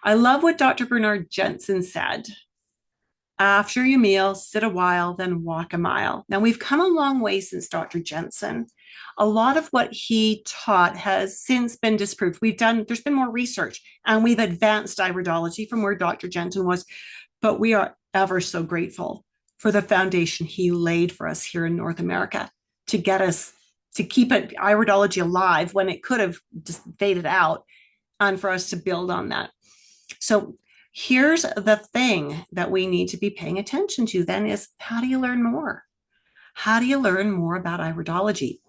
I love what Dr. Bernard Jensen said. After your meal, sit a while, then walk a mile. Now, we've come a long way since Dr. Jensen. A lot of what he taught has since been disproved. There's been more research and we've advanced iridology from where Dr. Jensen was, but we are ever so grateful for the foundation he laid for us here in North America to get us to keep iridology alive when it could have just faded out, and for us to build on that. So here's the thing that we need to be paying attention to then is, how do you learn more? How do you learn more about iridology?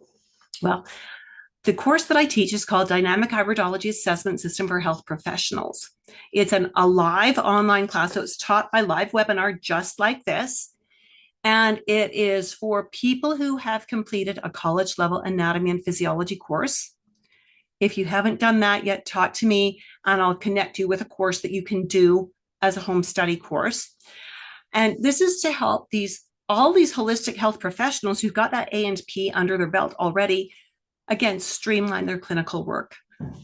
Well, the course that I teach is called Dynamic Iridology Assessment System for Health Professionals. It's a live online class, so it's taught by live webinar just like this. And it is for people who have completed a college level anatomy and physiology course. If you haven't done that yet, talk to me and I'll connect you with a course that you can do as a home study course. And this is to help all these holistic health professionals who've got that A&P under their belt already, again, streamline their clinical work,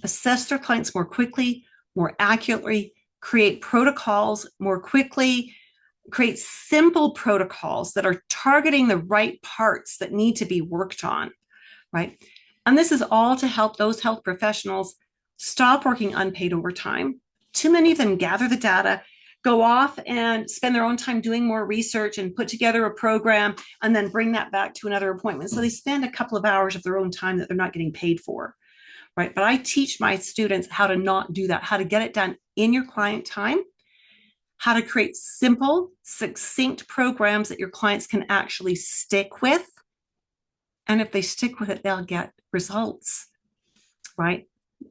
assess their clients more quickly, more accurately, create protocols more quickly, create simple protocols that are targeting the right parts that need to be worked on, right? And this is all to help those health professionals stop working unpaid overtime. Too many of them gather the data, go off and spend their own time doing more research and put together a program and then bring that back to another appointment. So they spend a couple of hours of their own time that they're not getting paid for, right? But I teach my students how to not do that, how to get it done in your client time, how to create simple, succinct programs that your clients can actually stick with. And if they stick with it, they'll get results, right?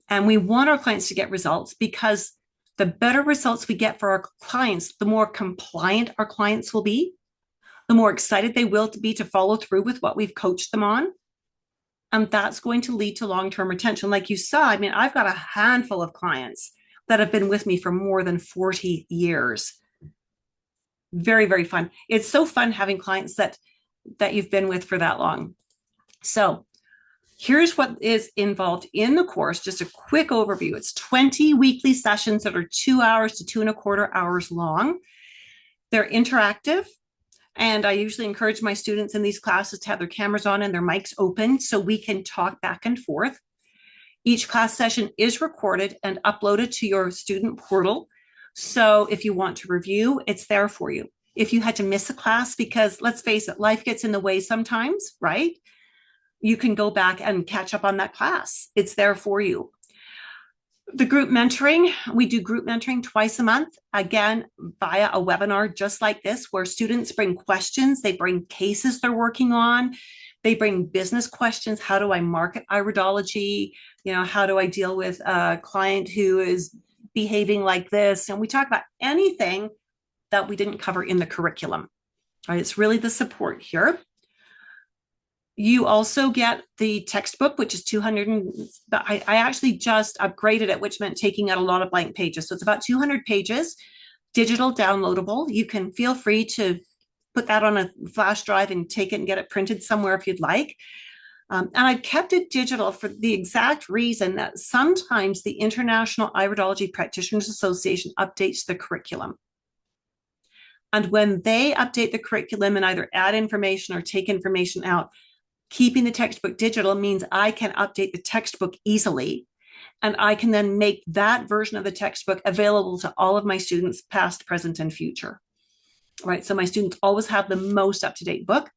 And we want our clients to get results because the better results we get for our clients, the more compliant our clients will be, the more excited they will be to follow through with what we've coached them on. And that's going to lead to long-term retention. Like you saw, I mean, I've got a handful of clients that have been with me for more than 40 years. Very, very fun. It's so fun having clients that you've been with for that long. So here's what is involved in the course, just a quick overview. It's 20 weekly sessions that are 2 hours to 2.25 hours long. They're interactive, and I usually encourage my students in these classes to have their cameras on and their mics open so we can talk back and forth. Each class session is recorded and uploaded to your student portal. So if you want to review, it's there for you. If you had to miss a class because, let's face it, life gets in the way sometimes, right? You can go back and catch up on that class. It's there for you. The group mentoring, we do group mentoring twice a month, again, via a webinar just like this, where students bring questions, they bring cases they're working on, they bring business questions. How do I market iridology? How do I deal with a client who is behaving like this? And we talk about anything that we didn't cover in the curriculum. Right? It's really the support here. You also get the textbook, which is 200. I actually just upgraded it, which meant taking out a lot of blank pages. So it's about 200 pages, digital downloadable. You can feel free to put that on a flash drive and take it and get it printed somewhere if you'd like. And I've kept it digital for the exact reason that sometimes the International Iridology Practitioners Association updates the curriculum. And when they update the curriculum and either add information or take information out, keeping the textbook digital means I can update the textbook easily. And I can then make that version of the textbook available to all of my students, past, present, and future. Right. So my students always have the most up-to-date book.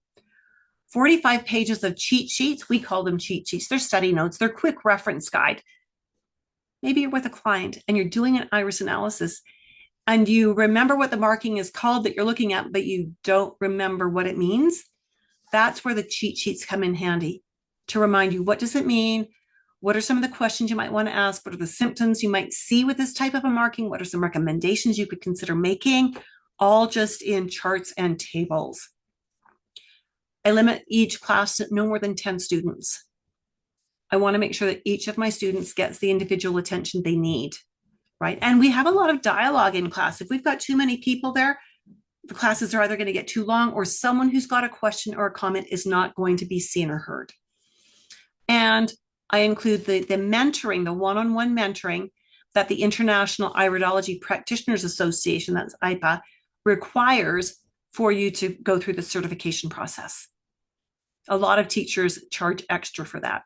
45 pages of cheat sheets. We call them cheat sheets. They're study notes. They're quick reference guide. Maybe you're with a client and you're doing an iris analysis and you remember what the marking is called that you're looking at, but you don't remember what it means. That's where the cheat sheets come in handy to remind you, what does it mean? What are some of the questions you might want to ask? What are the symptoms you might see with this type of a marking? What are some recommendations you could consider making? All just in charts and tables. I limit each class to no more than 10 students. I want to make sure that each of my students gets the individual attention they need, right? And we have a lot of dialogue in class. If we've got too many people there, the classes are either going to get too long or someone who's got a question or a comment is not going to be seen or heard. And I include the mentoring, the one-on-one mentoring that the International Iridology Practitioners Association, that's IPA, requires for you to go through the certification process. A lot of teachers charge extra for that.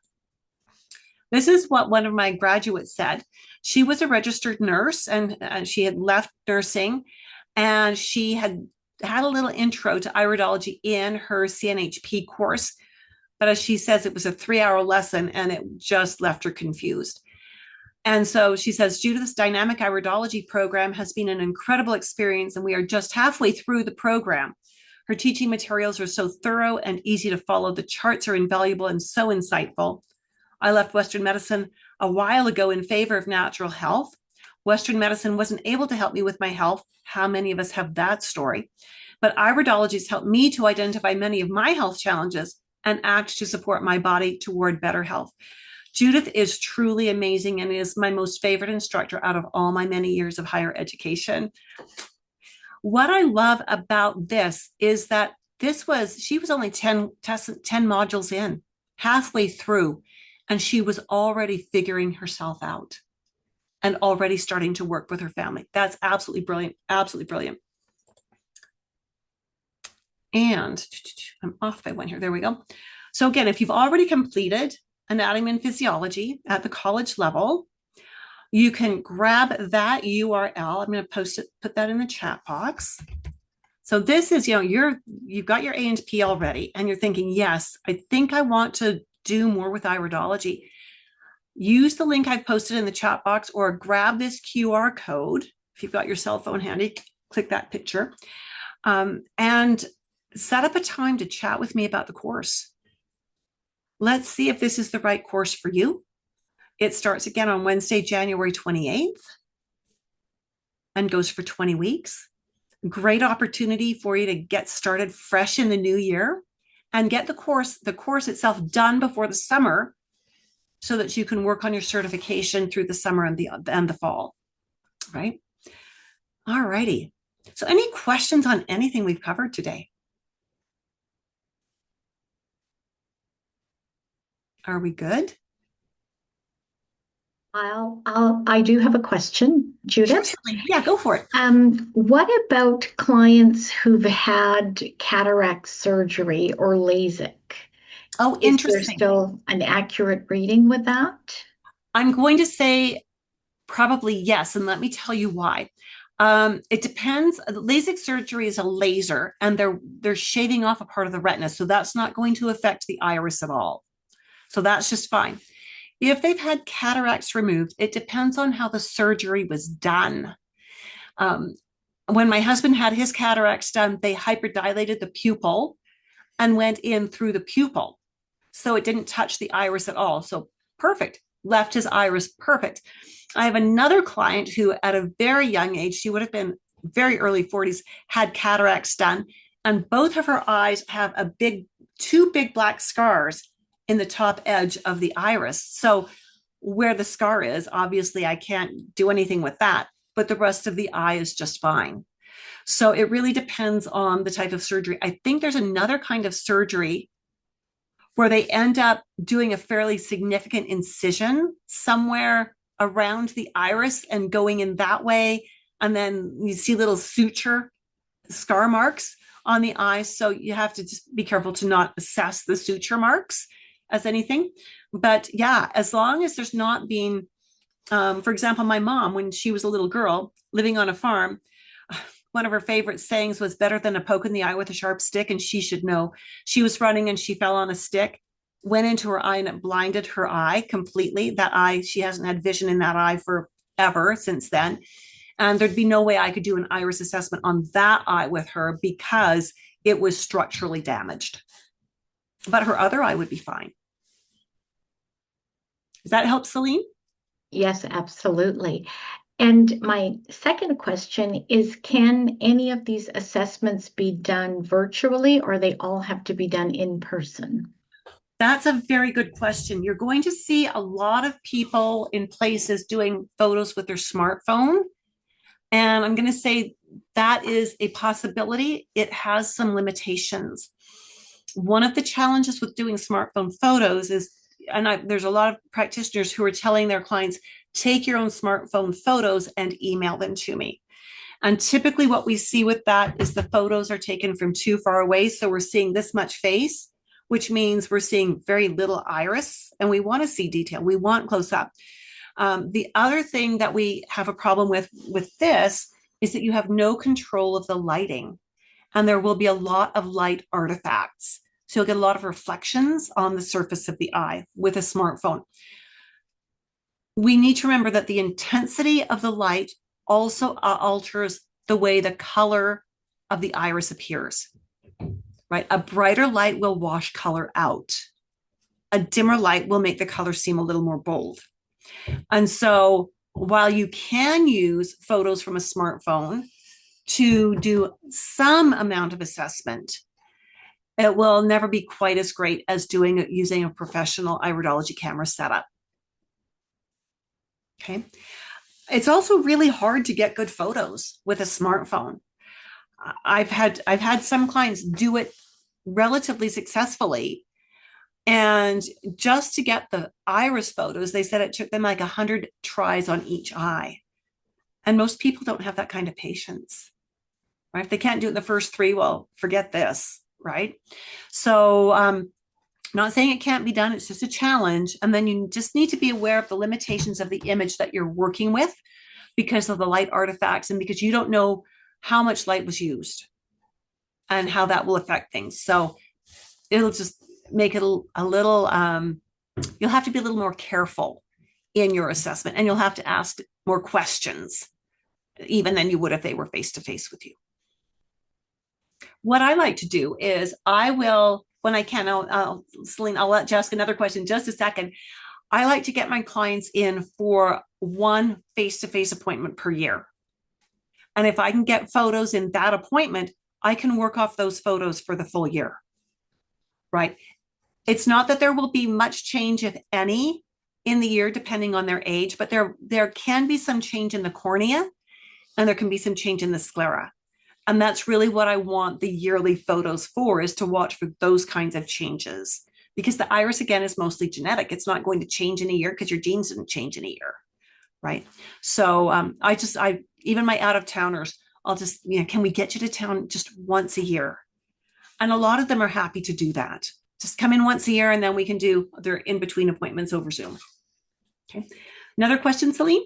This is what one of my graduates said. She was a registered nurse and she had left nursing and she had a little intro to iridology in her CNHP course. But as she says, it was a 3-hour lesson and it just left her confused. And so she says, due to this dynamic iridology program has been an incredible experience and we are just halfway through the program. Her teaching materials are so thorough and easy to follow. The charts are invaluable and so insightful. I left Western medicine a while ago in favor of natural health. Western medicine wasn't able to help me with my health. How many of us have that story? But iridology has helped me to identify many of my health challenges and act to support my body toward better health. Judith is truly amazing and is my most favorite instructor out of all my many years of higher education. What I love about this is that she was only 10 modules in, halfway through, and she was already figuring herself out and already starting to work with her family. That's absolutely brilliant, absolutely brilliant. And I'm off by one here, there we go. So again, if you've already completed anatomy and physiology at the college level, you can grab that URL. I'm going to put that in the chat box. So this is, you've got your A and P already, and you're thinking, yes, I think I want to do more with iridology. Use the link I've posted in the chat box or grab this QR code. If you've got your cell phone handy, click that picture and set up a time to chat with me about the course. Let's see if this is the right course for you. It starts again on Wednesday, January 28th and goes for 20 weeks. Great opportunity for you to get started fresh in the new year and get the course itself done before the summer so that you can work on your certification through the summer and the fall, right? All righty. So any questions on anything we've covered today? Are we good? I do have a question, Judith. Sure, yeah, go for it. What about clients who've had cataract surgery or LASIK? Oh, interesting. Is there still an accurate reading with that? I'm going to say probably yes, and let me tell you why. It depends. LASIK surgery is a laser, and they're shaving off a part of the retina, so that's not going to affect the iris at all. So that's just fine. If they've had cataracts removed, it depends on how the surgery was done. When my husband had his cataracts done, they hyperdilated the pupil and went in through the pupil. So it didn't touch the iris at all. So perfect, left his iris perfect. I have another client who at a very young age, she would have been very early 40s, had cataracts done and both of her eyes have two big black scars in the top edge of the iris. So where the scar is, obviously I can't do anything with that, but the rest of the eye is just fine. So it really depends on the type of surgery. I think there's another kind of surgery where they end up doing a fairly significant incision somewhere around the iris and going in that way. And then you see little suture scar marks on the eye. So you have to just be careful to not assess the suture marks as anything. But yeah, as long as there's not been, for example, my mom, when she was a little girl living on a farm, one of her favorite sayings was better than a poke in the eye with a sharp stick. And she should know. She was running and she fell on a stick, went into her eye, and it blinded her eye completely. That eye, she hasn't had vision in that eye forever since then. And there'd be no way I could do an iris assessment on that eye with her because it was structurally damaged. But her other eye would be fine. Does that help, Celine? Yes, absolutely. And my second question is, can any of these assessments be done virtually, or they all have to be done in person? That's a very good question. You're going to see a lot of people in places doing photos with their smartphone. And I'm going to say that is a possibility. It has some limitations. One of the challenges with doing smartphone photos is, there's a lot of practitioners who are telling their clients, take your own smartphone photos and email them to me. And typically what we see with that is the photos are taken from too far away. So we're seeing this much face, which means we're seeing very little iris, and we want to see detail. We want close up. The other thing that we have a problem with this is that you have no control of the lighting, and there will be a lot of light artifacts. So you'll get a lot of reflections on the surface of the eye with a smartphone. We need to remember that the intensity of the light also alters the way the color of the iris appears, right? A brighter light will wash color out. A dimmer light will make the color seem a little more bold. And so while you can use photos from a smartphone to do some amount of assessment, it will never be quite as great as using a professional iridology camera setup. Okay. It's also really hard to get good photos with a smartphone. I've had some clients do it relatively successfully, and just to get the iris photos, they said it took them like 100 tries on each eye. And most people don't have that kind of patience, right? If they can't do it in the first 3, well, forget this, right? So not saying it can't be done, it's just a challenge. And then you just need to be aware of the limitations of the image that you're working with because of the light artifacts and because you don't know how much light was used and how that will affect things. So it'll just make it a little, you'll have to be a little more careful in your assessment, and you'll have to ask more questions even than you would if they were face to face with you. What I like to do is I will, when I can, Celine, I'll let you ask another question in just a second. I like to get my clients in for one face-to-face appointment per year. And if I can get photos in that appointment, I can work off those photos for the full year, right? It's not that there will be much change, if any, in the year, depending on their age, but there can be some change in the cornea, and there can be some change in the sclera. And that's really what I want the yearly photos for, is to watch for those kinds of changes. Because the iris, again, is mostly genetic. It's not going to change in a year because your genes didn't change in a year, right? So even my out-of-towners, I'll just, can we get you to town just once a year? And a lot of them are happy to do that. Just come in once a year, and then we can do their in-between appointments over Zoom. Okay. Another question, Celine?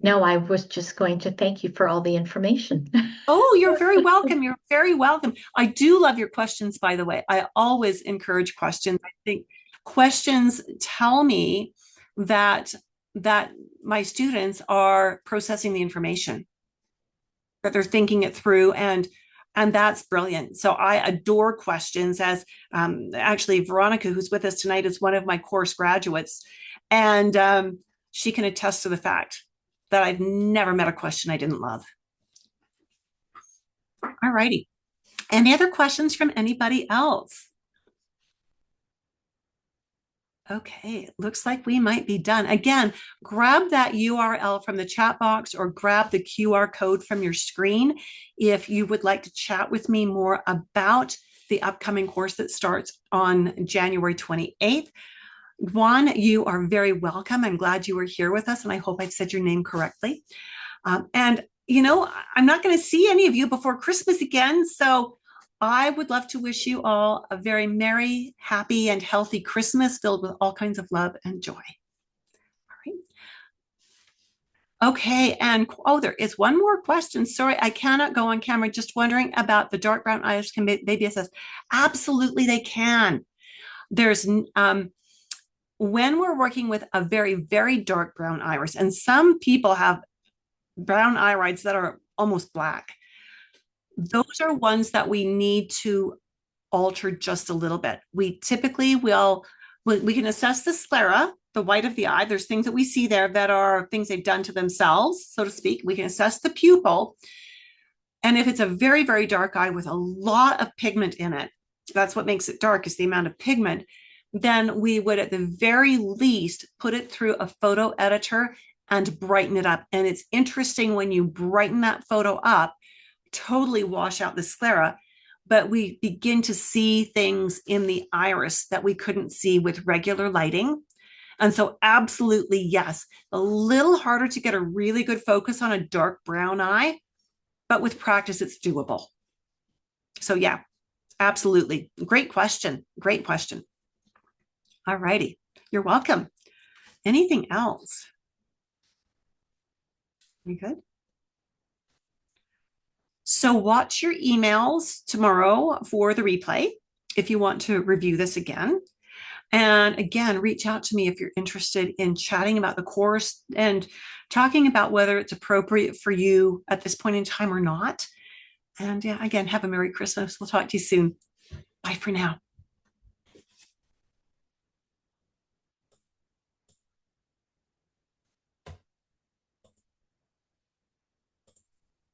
No, I was just going to thank you for all the information. Oh, you're very welcome. You're very welcome. I do love your questions, by the way. I always encourage questions. I think questions tell me that my students are processing the information, that they're thinking it through, and that's brilliant. So I adore questions. As actually Veronica, who's with us tonight, is one of my course graduates, and she can attest to the fact that I've never met a question I didn't love. All righty. Any other questions from anybody else? Okay, looks like we might be done. Again, grab that URL from the chat box or grab the QR code from your screen if you would like to chat with me more about the upcoming course that starts on January 28th. Juan, you are very welcome. I'm glad you were here with us, and I hope I've said your name correctly. And, I'm not going to see any of you before Christmas again, so I would love to wish you all a very merry, happy, and healthy Christmas filled with all kinds of love and joy. All right. Okay, and there is one more question. Sorry, I cannot go on camera. Just wondering about the dark brown eyes. Can baby assess? Absolutely, they can. There's when we're working with a very, very dark brown iris, and some people have brown irides that are almost black. Those are ones that we need to alter just a little bit. We typically we can assess the sclera, the white of the eye. There's things that we see there that are things they've done to themselves, so to speak. We can assess the pupil. And if it's a very, very dark eye with a lot of pigment in it, that's what makes it dark, is the amount of pigment, then we would at the very least put it through a photo editor and brighten it up. And it's interesting when you brighten that photo up, totally wash out the sclera, but we begin to see things in the iris that we couldn't see with regular lighting. And so absolutely, yes, a little harder to get a really good focus on a dark brown eye, but with practice, it's doable. So yeah, absolutely. Great question. Great question. All righty. You're welcome. Anything else? You good? So watch your emails tomorrow for the replay if you want to review this again. And again, reach out to me if you're interested in chatting about the course and talking about whether it's appropriate for you at this point in time or not. And yeah, again, have a Merry Christmas. We'll talk to you soon. Bye for now.